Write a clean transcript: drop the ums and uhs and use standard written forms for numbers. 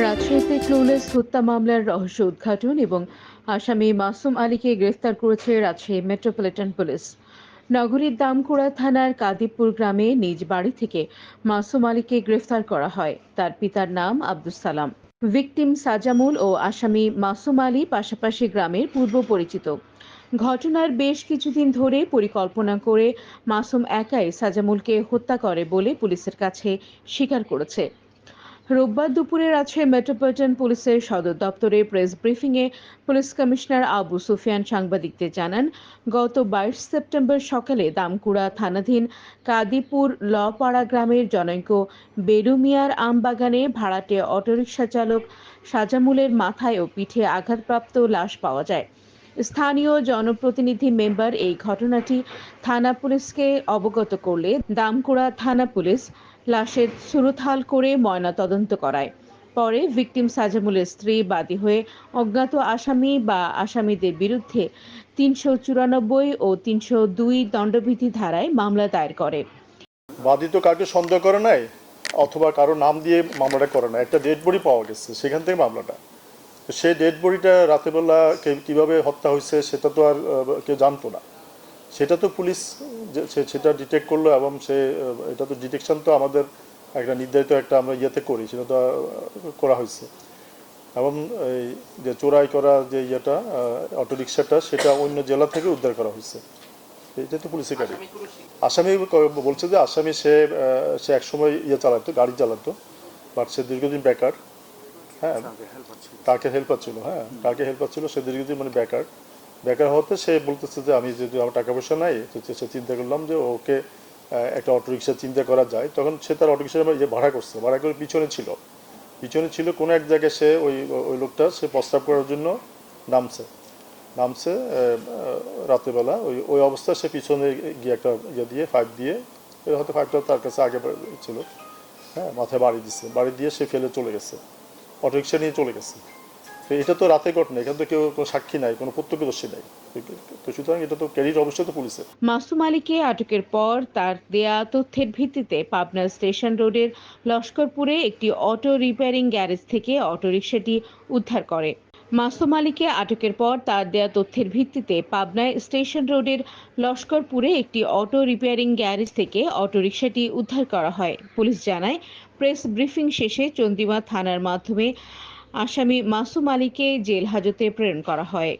রাজশাহীতে ক্লুলেস হত্যা মামলার রহস্য উদ্ঘাটন এবং আসামি মাসুম আলীকে গ্রেফতার করেছে রাজশাহী মেট্রোপলিটন পুলিশ। নগরীর দামকুড়া থানার কাদিবপুর গ্রামে নিজ বাড়ি থেকে মাসুম আলীকে গ্রেফতার করা হয়। তার পিতার নাম আব্দুস সালাম। ভিকটিম সাজামুল ও আসামি মাসুম আলী পাশাপাশি গ্রামের পূর্ব পরিচিত। ঘটনার বেশ কিছুদিন ধরে পরিকল্পনা করে মাসুম একাই সাজামুলকে হত্যা করে বলে পুলিশের কাছে স্বীকার করেছে। রোববার দুপুরে রাজশাহী মেট্রোপলিটন পুলিশের সদর দপ্তরে প্রেস ব্রিফিংয়ে পুলিশ কমিশনার আবু সুফিয়ান সাংবাদিকদের জানান, গত 22 সেপ্টেম্বর সকালে দামকুড়া থানাধীন কাদিপুর লপাড়া গ্রামের জনৈক বেরুমিয়ার আমবাগানে ভাড়াটে অটোরিকশা চালক সাজামুলের মাথায় ও পিঠে আঘাতপ্রাপ্ত লাশ পাওয়া যায়। স্থানীয় জনপ্রতিনিধি মেম্বার এই ঘটনাটি থানা পুলিশকে অবগত করলে দামকুড়া থানা পুলিশ লাশের সুরতহাল করে ময়না তদন্ত করায়। পরে ভিকটিম সাজামুলের স্ত্রী বাদী হয়ে অজ্ঞাত আসামি বা আসামিদের বিরুদ্ধে ৩৯৪ ও ৩০২ দণ্ডবিধি ধারায় মামলা দায়ের করে। বাদী তো কাউকে সন্দেহ করে নাই অথবা কারো নাম দিয়ে মামলাটা করে না। একটা ডেড বডি পাওয়া গেছে, সেখান থেকে মামলাটা। সেই ডেড বডিটা রাতেবেলা কিভাবে হত্যা হয়েছে সেটা তো আর কেউ জানতো না। সেটা তো পুলিশ সেটা ডিটেক্ট করলো এবং এটা তো ডিটেকশন তো আমাদের একটা নির্ধারিত একটা আমরা ইয়েতে করি, সেটা তো করা হয়েছে। এবং এই যে চোরাই করা যে ইয়েটা অটোরিকশাটা, সেটা অন্য জেলা থেকে উদ্ধার করা হয়েছে। এটা তো পুলিশের গাড়ি। আসামি বলছে যে আসামি সে একসময় চালাতো, গাড়ি চালাতো, বাট সে দীর্ঘদিন বেকার। হ্যাঁ, কাকে হেল্পার ছিল, সে দীর্ঘদিন মানে বেকার হতে সে বলতেছে যে আমি যদি আমার টাকা পয়সা নাই, সে চিন্তা করলাম যে ওকে একটা অটোরিকশা চিন্তা করা যায়। তখন সে তার অটোরিকশা ভাড়া করে পিছনে ছিল কোনো এক জায়গায়। সে ওই লোকটা সে প্রস্তাব করার জন্য নামছে রাতেবেলা। ওই অবস্থায় সে পিছনে গিয়ে একটা দিয়ে পাইপ দিয়ে, হয়তো পাইপটা তার কাছে আগে ছিল, হ্যাঁ, মাথায় বাড়ি দিয়ে সে ফেলে চলে গেছে, অটোরিকশা নিয়ে চলে গেছে। তো এটা তো রাতে ঘটনা, এখানে তো কেউ কোনো সাক্ষী নাই, কোনো প্রত্যক্ষদর্শী নাই। তো সুতরাং এটা তো ক্যারির অবশ্যই তো পুলিশের। মাসুম আলীকে আটকের পর তার দেয়া তথ্যের ভিত্তিতে পাবনা স্টেশন রোডের লস্করপুরে একটি অটো রিপেয়ারিং গ্যারেজ থেকে অটোরিকশাটি উদ্ধার করে। মাসুম আলীকে আটকের পর তার দেয়া তথ্যের ভিত্তিতে পাবনায় স্টেশন রোডের লস্করপুরে একটি অটো রিপেয়ারিং গ্যারেজ থেকে অটোরিকশাটি উদ্ধার করা হয়। পুলিশ জানায়, প্রেস ব্রিফিং শেষে চন্দিমা থানার মাধ্যমে আসামি মাসুম আলীকে জেল হাজতে প্রেরণ করা হয়।